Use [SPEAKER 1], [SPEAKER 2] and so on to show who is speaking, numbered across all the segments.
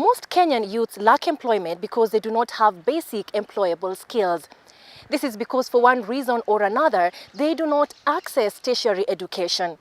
[SPEAKER 1] Most Kenyan youths lack employment because they do not have basic employable skills. This is because for one reason or another, they do not access tertiary education.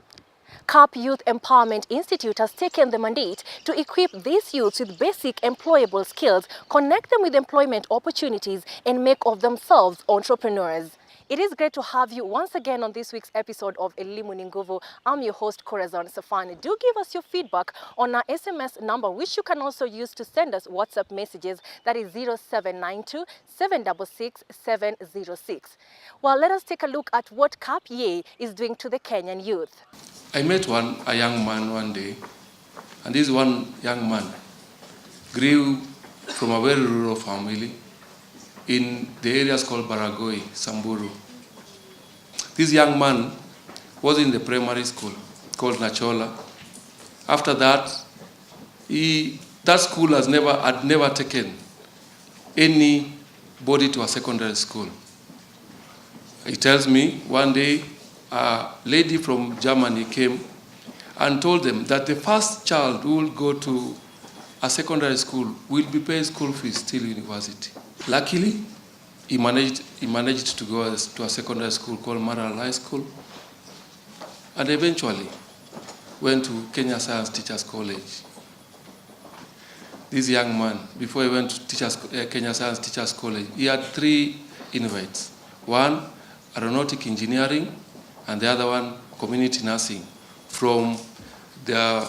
[SPEAKER 1] CAP Youth Empowerment Institute has taken the mandate to equip these youths with basic employable skills, connect them with employment opportunities, and make of themselves entrepreneurs. It is great to have you once again on this week's episode of ELIMU Nguvu. I'm your host, Corazon Safani. Do give us your feedback on our SMS number, which you can also use to send us WhatsApp messages. That is 0792 766 706. Well, let us take a look at what CAP Ye is doing to the Kenyan youth.
[SPEAKER 2] I met a young man one day, and this one young man grew from a very rural family in the areas called Baragoi, Samburu. This young man was in the primary school called Nachola. After that, that school had never taken anybody to a secondary school. He tells me one day a lady from Germany came and told them that the first child who will go to a secondary school will be paid school fees till university. Luckily, he managed to go to a secondary school called Maral High School, and eventually went to Kenya Science Teachers College. This young man, before he went to Kenya Science Teachers College, he had 3 invites. One, aeronautic engineering, and the other one, community nursing from the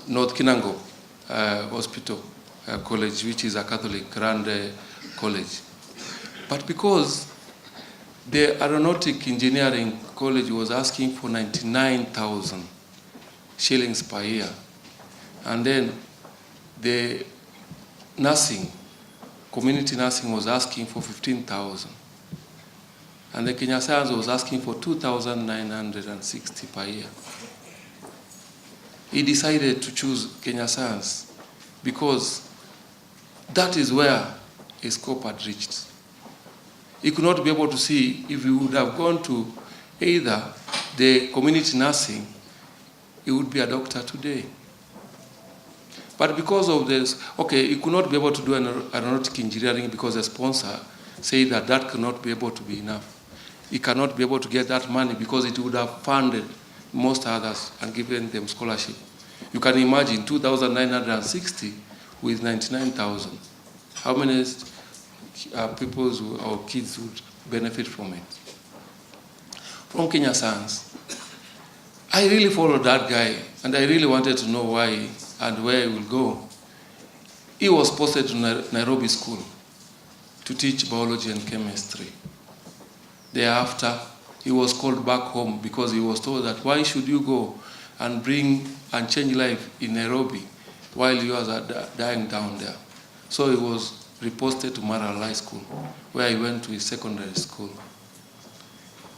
[SPEAKER 2] North Kinango Hospital College, which is a Catholic-run college. But because the aeronautic engineering college was asking for 99,000 shillings per year, and then the nursing, community nursing, was asking for 15,000. And the Kenya Science was asking for 2,960 per year. He decided to choose Kenya Science because that is where his scope had reached. He could not be able to see if he would have gone to either the community nursing, he would be a doctor today. But because of this, he could not be able to do aeronautic engineering because the sponsor said that could not be able to be enough. He cannot be able to get that money because it would have funded most others and given them scholarship. You can imagine 2,960 with 99,000. How many people or kids would benefit from it? From Kenya Science, I really followed that guy, and I really wanted to know why and where he will go. He was posted to Nairobi School to teach biology and chemistry. Thereafter, he was called back home because he was told that why should you go and bring and change life in Nairobi while yours are dying down there. So he was reposted to Maral High School, where he went to his secondary school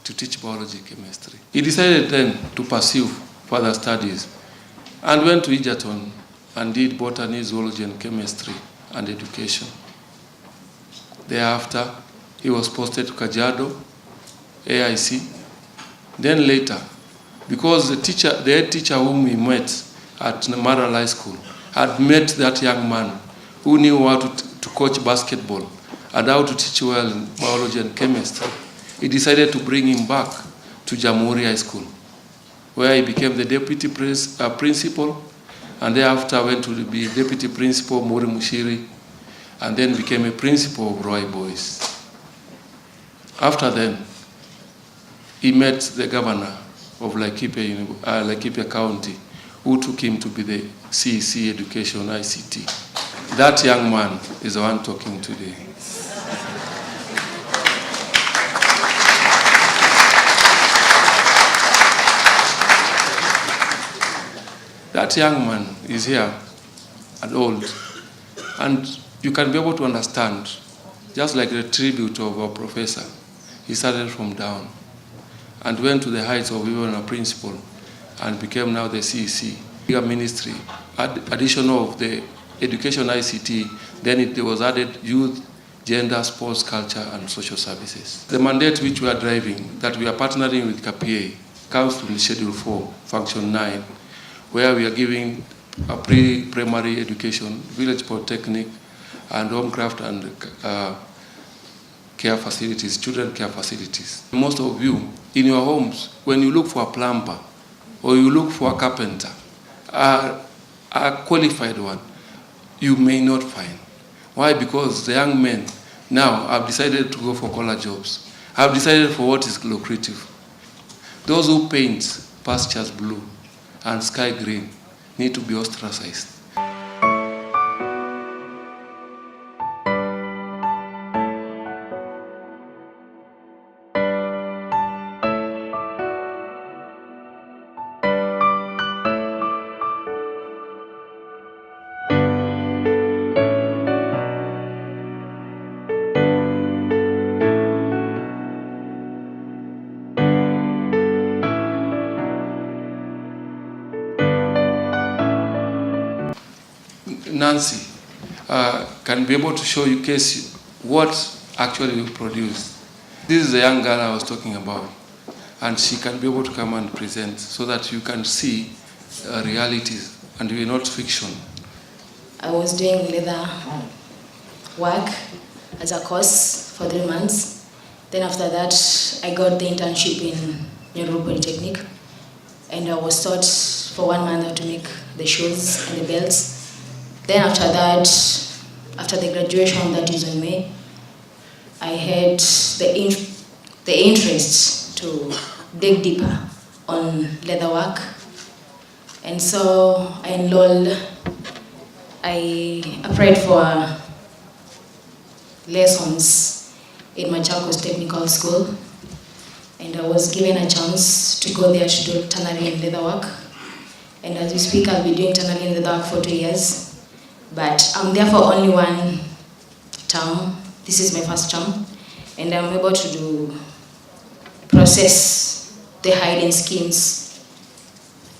[SPEAKER 2] to teach biology and chemistry. He decided then to pursue further studies and went to Egerton and did botany, zoology and chemistry and education. Thereafter, he was posted to Kajiado, AIC. Then later, because the head teacher whom he met at Maral High School had met that young man who knew how to coach basketball and how to teach well in biology and chemistry, he decided to bring him back to Jamhuri High School, where he became the deputy principal, and thereafter went to be deputy principal Muri Mushiri, and then became a principal of Roy Boys. After then, he met the governor of Laikipia County, who took him to be the CEC Education ICT. That young man is the one talking today. That young man is here and old, and you can be able to understand, just like the tribute of our professor, he started from down and went to the heights of even a principal and became now the CEC. Bigger ministry, additional of the education ICT, then there was added youth, gender, sports, culture, and social services. The mandate which we are driving, that we are partnering with KPA, comes from Schedule 4, Function 9, where we are giving pre-primary education, village polytechnic, and home craft and care facilities, children care facilities. Most of you, in your homes, when you look for a plumber or you look for a carpenter, a qualified one, you may not find. Why? Because the young men now have decided to go for collar jobs, have decided for what is lucrative. Those who paint pastures blue and sky green need to be ostracized. Nancy can be able to show you case what actually we produce. This is the young girl I was talking about, and she can be able to come and present so that you can see realities and we are not fiction.
[SPEAKER 3] I was doing leather work as a course for 3 months. Then after that, I got the internship in Nairobi Polytechnic, and I was taught for 1 month how to make the shoes and the belts. Then after that, after the graduation, that is in May, I had the interest to dig deeper on leather work. And so I applied for lessons in Machakos Technical School, and I was given a chance to go there to do tannery and leather work. And as we speak, I'll be doing tannery and leather work for 2 years. But I'm there for only 1 term. This is my first term, and I'm able to process the hiding skins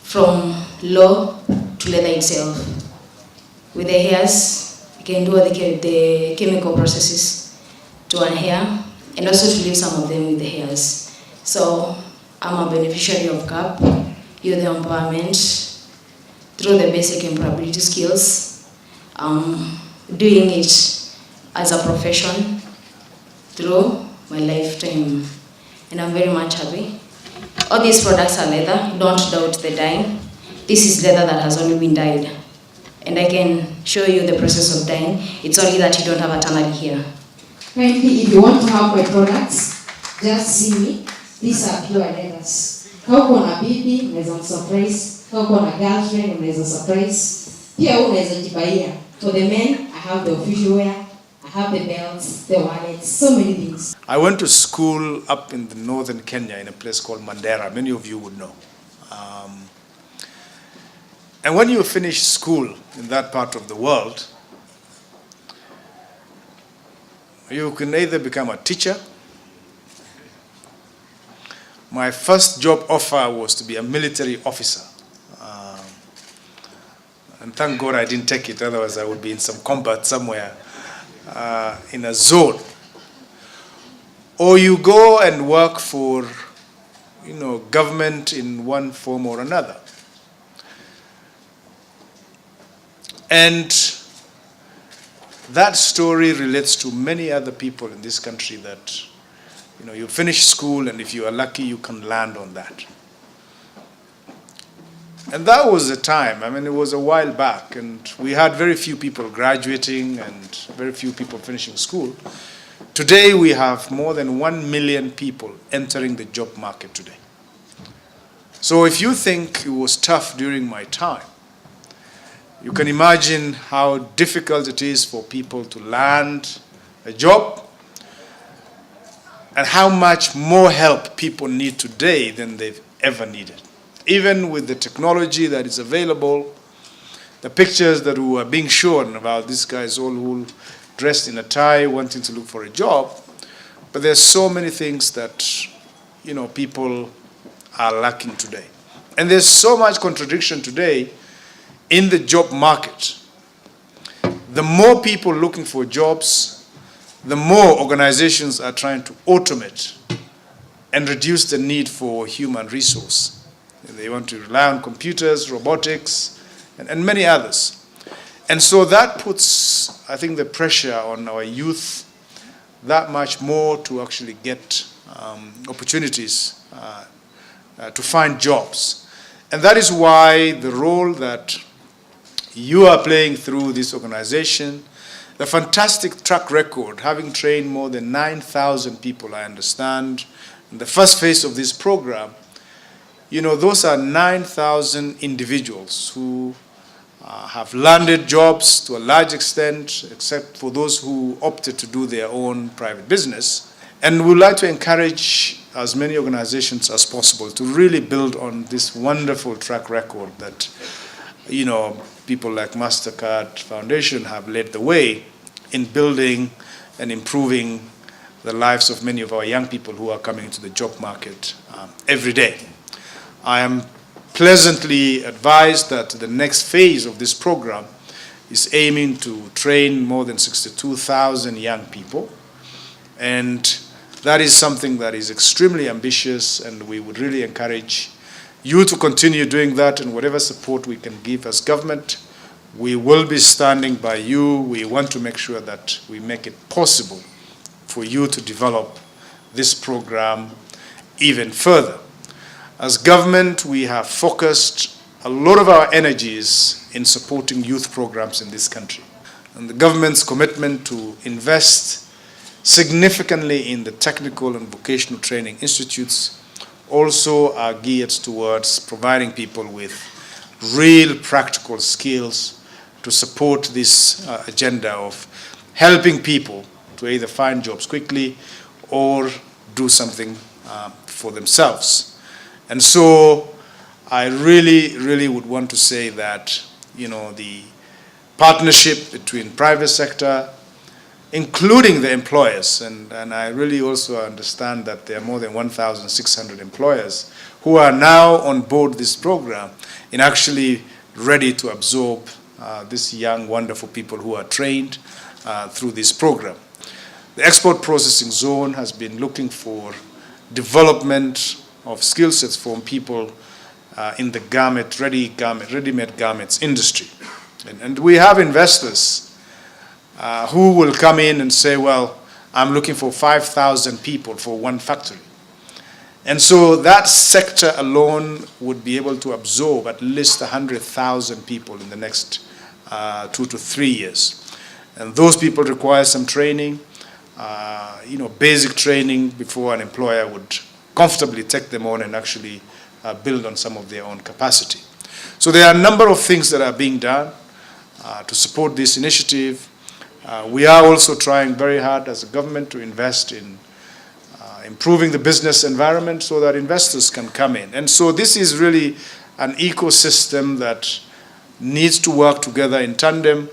[SPEAKER 3] from low to leather itself. With the hairs, you can do the chemical processes to unhair, and also to leave some of them with the hairs. So I'm a beneficiary of CAP, youth empowerment, through the basic employability skills. Doing it as a profession through my lifetime, and I'm very much happy. All these products are leather, don't doubt the dyeing. This is leather that has only been dyed, and I can show you the process of dyeing. It's only that you don't have a tannery here.
[SPEAKER 4] Kindly, if you want to have my products, just see me. These are pure leathers. Kama uko na bibi, unaweza surprise. Kama uko na girlfriend, unaweza surprise. Pia unaweza jibaia. For the men, I have the official wear, I have the belts, the wallets, so many things.
[SPEAKER 5] I went to school up in the northern Kenya in a place called Mandera. Many of you would know. And when you finish school in that part of the world, you can either become a teacher. My first job offer was to be a military officer. And thank God I didn't take it, otherwise I would be in some combat somewhere in a zone. Or you go and work for, government in one form or another. And that story relates to many other people in this country that, you finish school, and if you are lucky, you can land on that. And that was the time. It was a while back, and we had very few people graduating and very few people finishing school. Today, we have more than 1 million people entering the job market today. So if you think it was tough during my time, you can imagine how difficult it is for people to land a job, and how much more help people need today than they've ever needed. Even with the technology that is available, the pictures that were being shown about these guys all dressed in a tie wanting to look for a job, but there's so many things that people are lacking today. And there's so much contradiction today in the job market. The more people looking for jobs, the more organizations are trying to automate and reduce the need for human resource. They want to rely on computers, robotics, and many others. And so that puts, I think, the pressure on our youth that much more to actually get opportunities to find jobs. And that is why the role that you are playing through this organization, the fantastic track record, having trained more than 9,000 people, I understand, in the first phase of this program, you know, those are 9,000 individuals who have landed jobs to a large extent, except for those who opted to do their own private business. And we'd like to encourage as many organizations as possible to really build on this wonderful track record that, you know, people like MasterCard Foundation have led the way in building and improving the lives of many of our young people who are coming into the job market every day. I am pleasantly advised that the next phase of this program is aiming to train more than 62,000 young people, and that is something that is extremely ambitious, and we would really encourage you to continue doing that, and whatever support we can give as government, we will be standing by you. We want to make sure that we make it possible for you to develop this program even further. As government, we have focused a lot of our energies in supporting youth programs in this country. And the government's commitment to invest significantly in the technical and vocational training institutes also are geared towards providing people with real practical skills to support this agenda of helping people to either find jobs quickly or do something for themselves. And so I really would want to say that, you know, the partnership between private sector, including the employers, and I really also understand that there are more than 1,600 employers who are now on board this program and actually ready to absorb these young, wonderful people who are trained through this program. The export processing zone has been looking for development of skill sets from people in the ready-made garments industry. And we have investors who will come in and say, well, I'm looking for 5,000 people for one factory. And so that sector alone would be able to absorb at least 100,000 people in the next 2 to 3 years. And those people require some training, you know, basic training before an employer would comfortably take them on and actually build on some of their own capacity. So there are a number of things that are being done to support this initiative. We are also trying very hard as a government to invest in improving the business environment so that investors can come in. And so this is really an ecosystem that needs to work together in tandem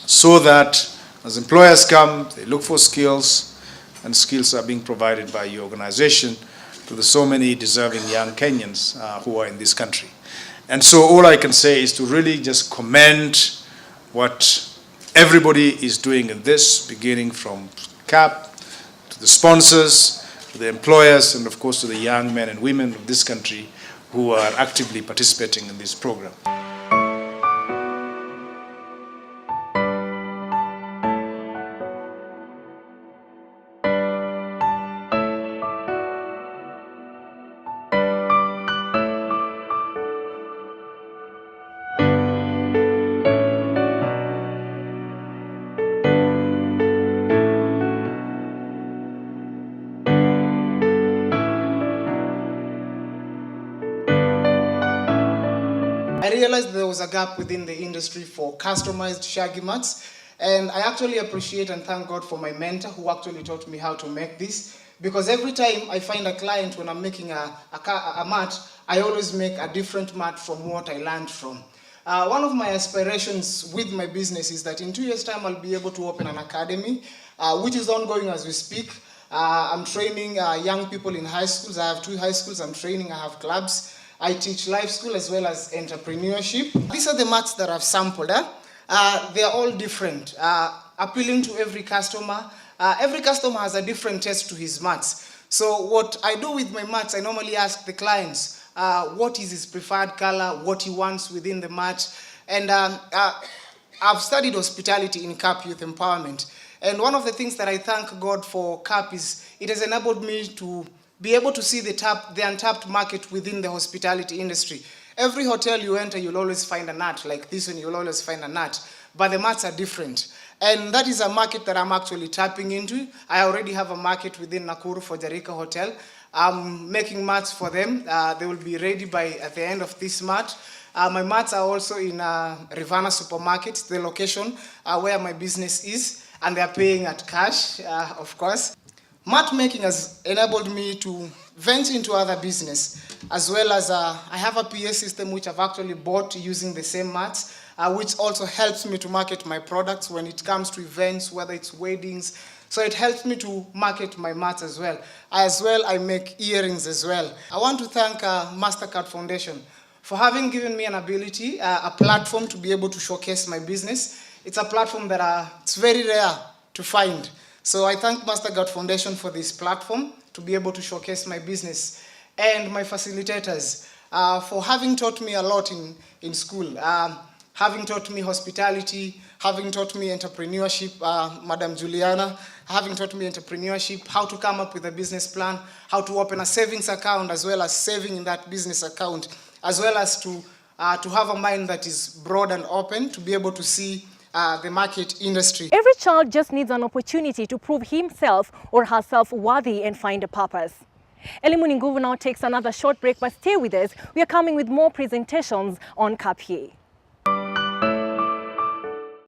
[SPEAKER 5] so that as employers come, they look for skills, and skills are being provided by your organization to the so many deserving young Kenyans who are in this country. And so all I can say is to really just commend what everybody is doing in this, beginning from CAP, to the sponsors, to the employers, and of course to the young men and women of this country who are actively participating in this program.
[SPEAKER 6] I realized there was a gap within the industry for customized shaggy mats, and I actually appreciate and thank God for my mentor who actually taught me how to make this, because every time I find a client when I'm making a mat, I always make a different mat from what I learned from. One of my aspirations with my business is that in 2 years' time I'll be able to open an academy, which is ongoing as we speak. I'm training young people in high schools. I have 2 high schools I'm training. I have clubs. I teach life school as well as entrepreneurship. These are the mats that I've sampled. They are all different, appealing to every customer. Every customer has a different taste to his mats. So what I do with my mats, I normally ask the clients what is his preferred color, what he wants within the mat, And I've studied hospitality in CAP Youth Empowerment. And one of the things that I thank God for CAP is it has enabled me to be able to see the untapped market within the hospitality industry. Every hotel you enter, you'll always find a nut. Like this one, you'll always find a nut. But the mats are different. And that is a market that I'm actually tapping into. I already have a market within Nakuru for Jarika Hotel. I'm making mats for them. They will be ready at the end of this month. My mats are also in Rivana Supermarket, the location where my business is, and they're paying at cash, of course. Mat making has enabled me to venture into other business, as well as I have a PA system which I've actually bought using the same mats, which also helps me to market my products when it comes to events, whether it's weddings. So it helps me to market my mats as well. I make earrings as well. I want to thank MasterCard Foundation for having given me an ability, a platform to be able to showcase my business. It's a platform that it's very rare to find. So I thank MasterCard Foundation for this platform to be able to showcase my business, and my facilitators for having taught me a lot in school, having taught me hospitality, having taught me entrepreneurship, Madam Juliana, having taught me entrepreneurship, how to come up with a business plan, how to open a savings account, as well as saving in that business account, as well as to have a mind that is broad and open to be able to see the market industry.
[SPEAKER 1] Every child just needs an opportunity to prove himself or herself worthy and find a purpose. ELIMU now takes another short break, but stay with us. We are coming with more presentations on CAP.